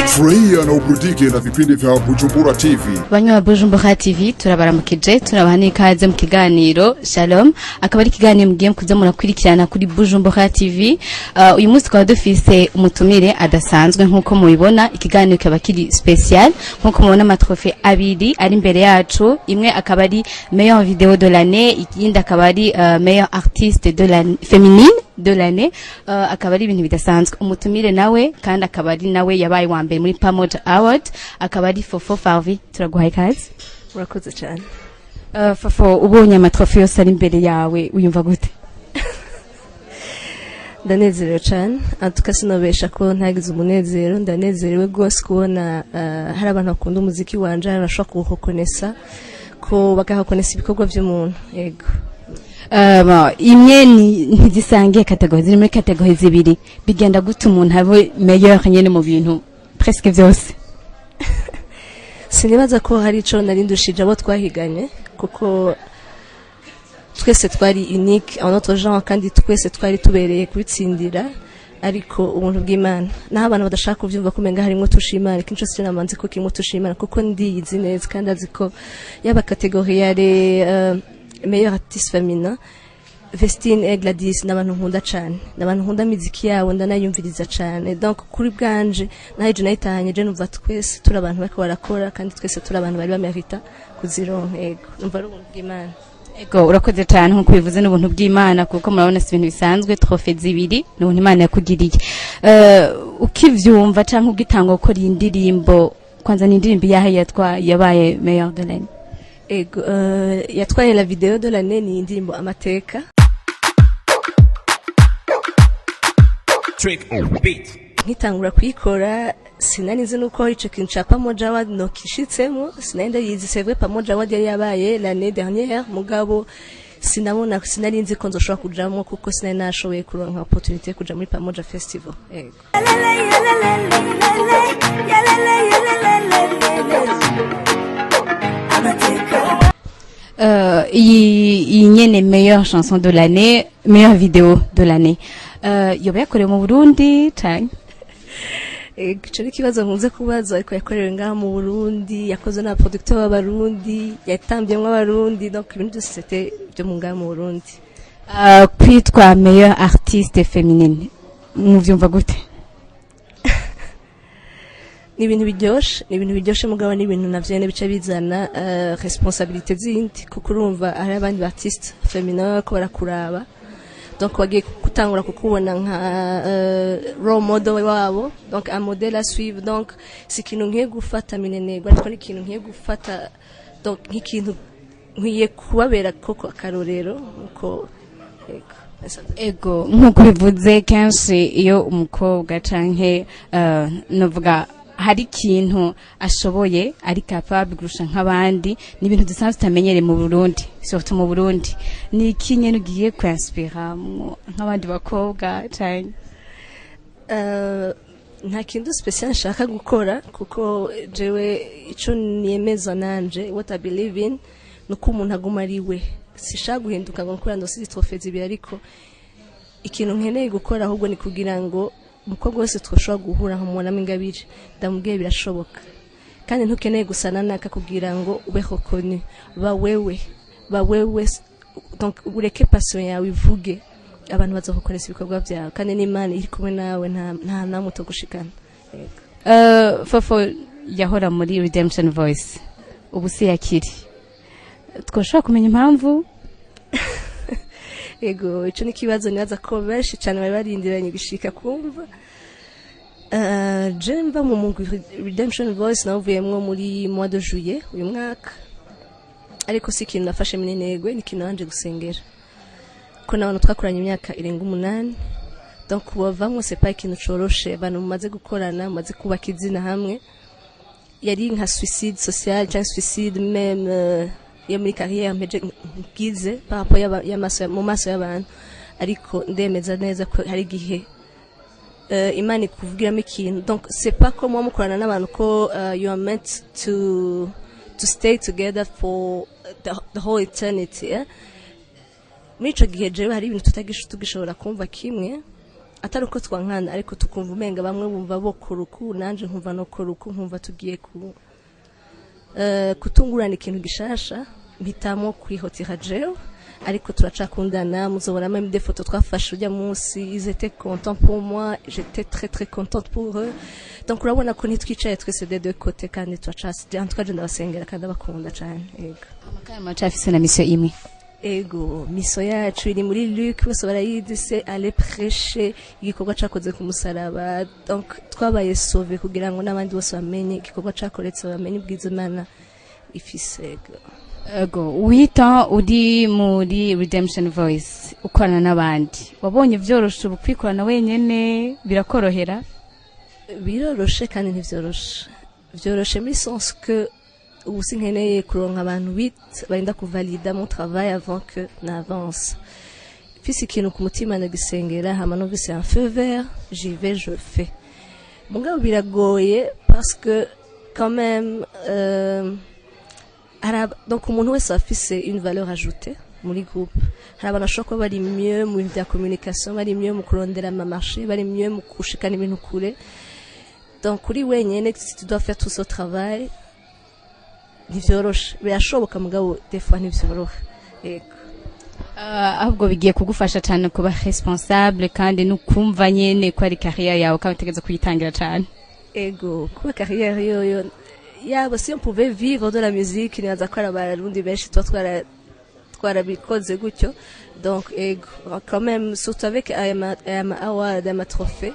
Furahia na uburudike na vipindi vya Bujumbura TV. Banywa Bujumbura TV turabaramukije turabaha ikaze mu kiganiro Shalom akaba ari kiganiro mugiye kuza murakurikirana kuri Bujumbura TV. Uyu munsi twaba dufise umutumire adasanzwe nkuko mubibona, ikiganiro kaba kiri special nkuko mubona amatrofe abiri ari imbere yacu, imwe akaba ari meilleure vidéo de l'année, ikindi akaba ari meilleure artiste de l'année féminine de l'année. Akaba ari ibintu bidasanzwe. Umutumire nawe kandi akaba ari nawe yabaye wa mbere muri Pamoja Award, akaba ari Fofo Farvi. Turaguhaye ikaze. Murakoze cyane. Fofo, ubonye amatrofe yose ari imbere yawe uyumva gute? Ndanezerewe cyane, antuka sinobesha ko ntagize umunezero. Ndanezerewe rwose kubona hari abantu bakunda umuziki wanje barashaka kuwukonesa, ko bagakonesa ibikorwa by'umuntu. Yego. Imwe ntizisangiye kategori, ziri muri kategori zibiri. Bigenda gute umuntu abe meilleur nyene mu bintu presque byose? Sinibaza ko hari ico narindushije abo twahiganye, kuko twese twari unique en notre genre kandi twese twari tubereye kubitsindira, ariko ubuntu bw'Imana naho abantu badashaka kuvyumva kumenga harimo tushimana, kincho cyo namanze ko kimwe tushimana kuko ndiyizi neza kandi aziko yaba kategori yare meilleur artiste féminin Vestine et Gladys n'abantu nkunda cyane, n'abantu nkunda muziki yawo ndanayumviriza cyane. Donc kuri bwanje naje nayitanye je numva twese turi abantu bako barakora kandi twese turi abantu bari bamerita kuzironka. Yego, numva ari ubuntu bw'Imana. Ego, urakoze cyane nkuko bivuze n'ubuntu bw'Imana, kuko murabona si ibintu bisanzwe, trofe zibiri n'ubuntu Imana yakugiriye. Ukivyumva canke ugitanga gukora indirimbo, kwanza ni indirimbo yabaye meilleure de l'année? Ego, yatwaye la vidéo de l'année ni indirimbo Amateka. Trick on beat. Nkitangura kuyikora sinanize nuko ico kintu ca Pamoja Award no kishitsemo, sinenda yizi c'est vrai Pamoja Award yari yabaye l'année dernière, mugabo sinarinzi ko nzoshobora kujamo kuko sinari nashoboye kuronka opportunité kuja muri Pamoja Festival. Yego. Iyi nyene meilleure chanson de l'année, meilleure vidéo de l'année, yoba yakorewe mu Burundi cyane? Ico ni kibazo nkunze kubaza, ariko yakorewe ngaha mu Burundi, yakoze na producteur w'abarundi, yatambyemwe abarundi, donc ibintu byose c'était byo mu ngaha mu Burundi. Kwitwa meilleure artiste féminine muvyumva gute? Ni ibintu biryoshe mugabo ni ibintu navyene bica bizana responsabilité zindi, kuko urumva hari abandi artistes féminins ko barakuraba, donc wagiye kutangura kukubona nka role model wabo, donc un modèle à suivre. Donc si kintu nkiye gufata minenegwa, ariko ni kintu nkiye gufata, donc nk'ikintu nkiye kubabera koko akarorero uko. Ego, nkuko bivuze kenshi iyo umukobwa canke novuga hari ikintu ashoboye ari capable gurusha nk'abandi, ni ibintu dusanzwe tutamenyere mu Burundi, surtout mu Burundi. Ni ikinye nugiye kwinspira nk'abandi bakobwa cyane? Nta kintu special nshaka gukora, kuko jewe ico niyemeza nanje, what I believe in, nuko umuntu aguma ari we. Sishaka guhinduka ngo nkora ndose trofe zibiri, ariko ikintu nkeneye gukora ahubwo ni kugira ngo umukobwa wese twoshobora guhura nkamubona Ingabire ndamubwiye birashoboka, kandi ntukeneye gusana naka kugira ngo ube reconnu. Ba wewe donc ureke passion yawe ivuge, abantu bazakoresha ibikorwa byawe, kandi n'Imana iri kumwe nawe, nta namuto gushikana. Fofo yahora muri Redemption Voice, ubu si yakiri, twoshobora kumenya impamvu? Ego, ico ni kibazo nibaza ko benshi cyane bari barindiranye gishika kumva. Je mva mu mugwi Redemption Voice navuyemwo muri mois de juillet uyu mwaka, ariko si kintu nafashe minenegwe, ni kintu nanje gusengera, ko nabantu twakoranye imyaka irenga 8, donc kubavamwe c'est pas ikintu coroshe. Abantu mumaze gukorana, mumaze kubaka izina hamwe, yari nka suicide social cyangwa suicide même ya muri carrière mpeje ngize par rapport mu maso y'abantu, ariko ndemeza neza ko hari gihe Imana ikuvugiramo ikintu. Donc c'est pas comme moi mukorana n'abantu ko you are meant to stay together for the whole eternity. Muri ico gihe jewe hari ibintu tutagishobora kumva kimwe, atari uko twankana ariko tukumva umenga bamwe bumva bokora uku nanje nkumva nokora uku nkumva tugiye kutungurana ikintu gishasha mpitamo kwihotira jewe ariko turacakundana muzobona même des photos twafashe ujya munsi ils étaient contents pour moi j'étais très très contente pour eux donc urabona ko nitwicaye twese de deux côtés kandi twacase en tout cas je ndabasengera kandi abakunda cyane yego amakaya macafise na mission imwe ego miso yacu iri muri Luc bose barayizi c'est aller prêcher igikorwa cakoze ku musaraba donc twabaye sauvé kugira ngo n'abandi bose bamenye igikorwa cakoretse bamenye ubwizimana ifise ego wita uri muri Redemption Voice ukorana n'abandi wabonye vyoroshe ubukwikorana wenyene birakorohera biroroshe kandi ntivyoroshe muri sens que ubu sinkeneye kuronka abantu 8 barinda kuvalida mon travail avant que n'avance fisi ikintu ku mutima ndagisengera hama no c'est un feu vert j'y vais je fais mugabo biragoye parce que quand même donc umuntu wese afise une valeur ajoutée muri groupe hari abantu ashobora kuba bari mieux mu bya communication bari mieux mu kurondera ama marché bari mieux mu kushikana ibintu kure donc kuri wenyene tu dois faire tout ce travail ntivyoroshe birashoboka mugabo des fois ntivyoroha yego ahubwo bigiye kugufasha cyane kuba responsable kandi nukumva nyene ko ari carrière yawe kandi utegeza kuyitangira cyane ego kuba carrière yoyo yaba si on pouvait vivre de la musique ni azakora abarundi benshi twarabikoze gutyo donc ego quand même surtout avec ama trophée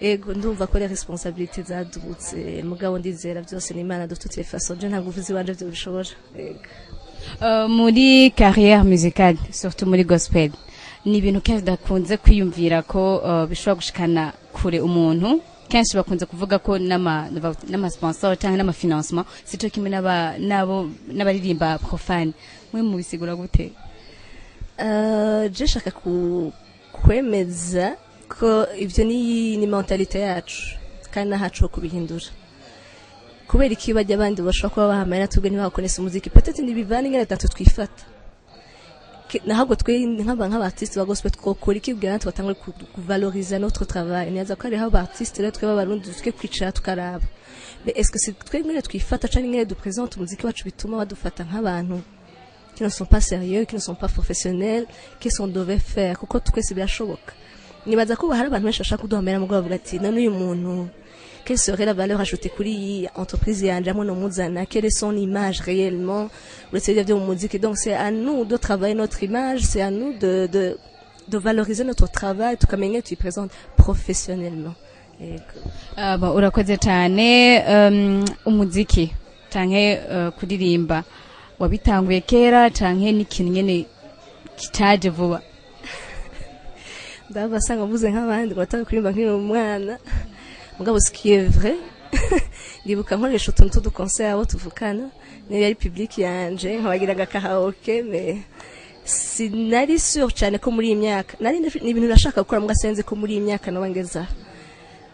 ego ndumva ko les responsabilités zadutse mugabo ndizera byose n'Imana de toutes les façons je ntabwo uvuze wanje byo bishobora ego muri carrière musicale surtout muri gospel ni ibintu kenshi dakunze kwiyumvira ko bishobora gushikana kure umuntu kenshi bakunze kuvuga ko nama sponsor cyangwa nama financement sito kimwe n'abaririmba profane mwe mu bisigura gute je shaka kwemeza ko ivyo ni mentalite yacu kandi nahacu kubihindura kubera ikibajya abandi bashobora kuba bahamera tubwe ntibakonesa umuziki peut-être ndibivana ingene tanto twifata nahubwo twe nk'abartiste ba gospel twokora ikibwira twatangwe kuvaloriser notre travail nyaza ko ari ha artiste rero twe babarundi tuke kwicara tukaraba mais est-ce que c'est twe ngene twifata cyane ngene du présente umuziki wacu bituma badufata nk'abantu qui ne sont pas sérieux qui ne sont pas professionnels qui sont devait faire kuko twese birashoboka nibaza ko hari abantu benshi bashaka kuduhamera mu bavuga ati none uyu muntu quelle serait la valeur ajoutée kuri entreprise yanje amwe no muzana quelle est son image réellement uretse byo mu musique donc c'est à nous de travailler notre image c'est à nous de valoriser notre travail tukamenya tu présente professionnellement urakoze cyane umuziki canke kuririmba wabitanguye kera canke n'ikintu nyene kitaje vuba ndabasanga mvuze nk'abandi bataka kurimba nkiri umwana mugabo ce qui est vrai ndibuka nkoresha utuntu du concert abo tuvukana niyo yari public yanje nkabagiraga karaoke mais sinari sûr cyane ko muri imyaka nari ibintu nashaka gukora mugasenze ko muri imyaka nabangeza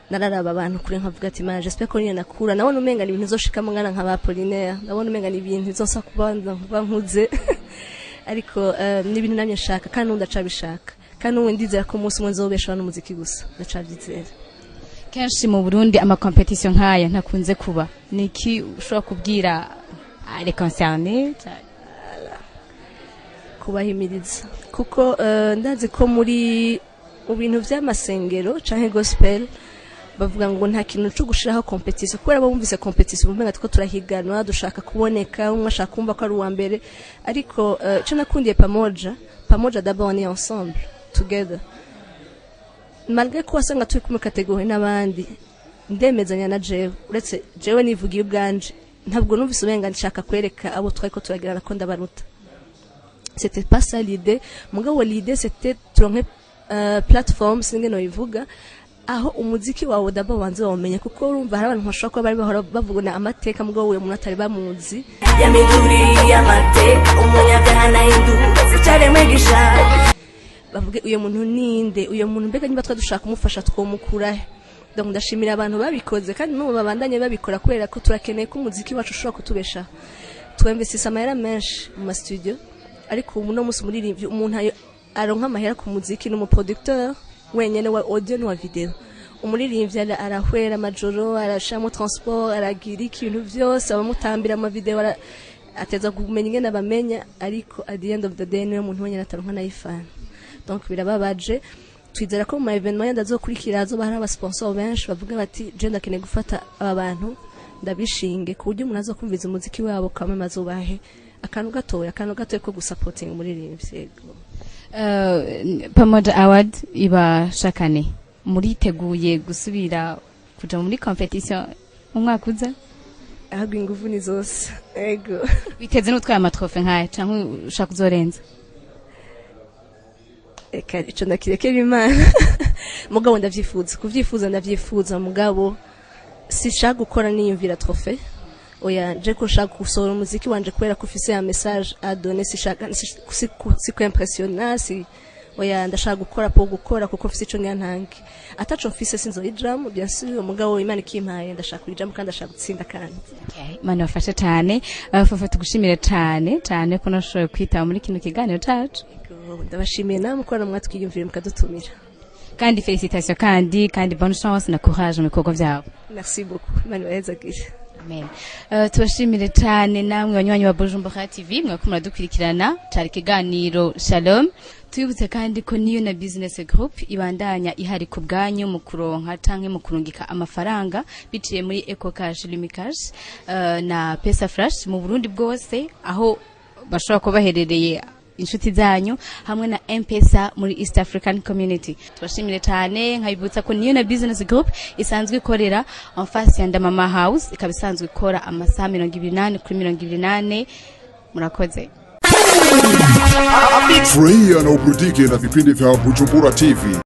nararaba abantu kure nkavuga ati man j'espère ko niyo nakura nabona umenga ni ibintu zoshika mungana nk'aba Apollinaire nabona umenga ni ibintu zosa kubanza nkuze ariko ni ibintu namye nshaka kandi ndacabishaka kandi uwe ndizera ko umunsi umwe nzobesha n'umuziki gusa ndacabyizera kenshi mu Burundi ama competition nkaya ntakunze kuba niki ushobora kubwira les concernés kubahimiriza kuko ndazi ko muri ubintu by'amasengero canke gospel bavuga ngo nta kintu cyo gushiraho competition kubera bumvise competition bumva ko turahiganwa dushaka kuboneka umwe ashaka kumva ko ari uwa mbere ariko cyo nakundiye pamoja d'abord on est ensemble together malgré ko wasanga turi kumwe kategori n'abandi ndemezanya na jewe uretse jewe nivugiye ubwanje ntabwo numvise ubenga nshaka kwereka abo twari ko turagirana ko ndabaruta c'était pas ça l'idée mugabo l'idée c'était turonke plateforme singe no ivuga aho umuziki wawe daba wanze wamenye kuko urumva hari abantu bashaka ko bari bahora bavugana amateka mugabo we umuntu atari bamuzi ya miduri ya mateka umunyagana hindu cyare mwigisha bavuge uyo muntu ninde uyo muntu mbega niba twadushaka kumufasha twomukura donc ndashimira abantu babikoze kandi n'ubu babandanye babikora kubera ko turakeneye ko umuziki wacu ushobora kutubesha twemvesisa amahera menshi mu studio ariko ubu no musi muririmbye umuntu aronka amahera ku muziki n'umuproducteur wenyene wa audio n'uwa video. Umuririmbyi arahwera amajoro, arashamo transport, aragira ikintu vyose, abamutambira ama video ateza kumenya ingene abamenya, ariko at the end of the day niwe muntu wenyene ataronka nayifana. Donc birababaje. Twizera ko mu evenement yandi azokurikira azoba hari abasponsor benshi bavuga bati je ndakeneye gufata aba bantu ndabishinge ku buryo umuntu azokumviza umuziki wabo kamwe mazubahe akantu gatoya ko gusupporting umuririmbyi. Pamoja Award iba shakane muriteguye gusubira kuja muri competition umwaka uza? Ahubwo ingufu ni zose. Ego. Biteze n'utwaye amatrofe nkaya canke ushaka uzorenza? Eka ico ndakirekera Imana. Mugabo ndavyifuza mugabo sishaka gukora niyumvira trofe. Oya je ko shaka gusohora umuziki wanje kubera ko ufise ya message à donner, sishaka si impressionnant, si oya ndashaka gukora kuko ufise ico nyantange. Ataco mfise sinzoyijamo bien sûr, mugabo Imana ikimpaye ndashaka kuyijamo kandi ndashaka gutsinda kandi. Okay, Imana wafashe cyane. Fafa tugushimire cyane ko nashoboye kwitaba muri kino kiganiro cacu. Ndabashimiye namwe ko mwatwiyumvire mukadutumira. Kandi félicitations kandi bonne chance na courage mu bikorwa byabo. Merci beaucoup. Imana ibahezagire. Amen. Tubashimire cyane namwe banywanyi ba Bujumbura TV mwako muradukurikirana cyari kiganiro Shalom. Tuyibutse kandi ko niyo na business group ibandanya ihari ku bwanyu mu kuronka canke mu kurungika amafaranga biciye muri Eco Cash Limicash na Pesa Flash mu Burundi bwose aho bashobora kubaherereye inshuti zanyu hamwe na M-Pesa muri East African Community. Tubashimire cyane nkabibutsa ko niyo na business group isanzwe ikorera en face ya Ndamama House, ikaba isanzwe ikora amasaha 28 kuri 28. Murakoze. Furahia na uburudike na vipindi vya Bujumbura TV.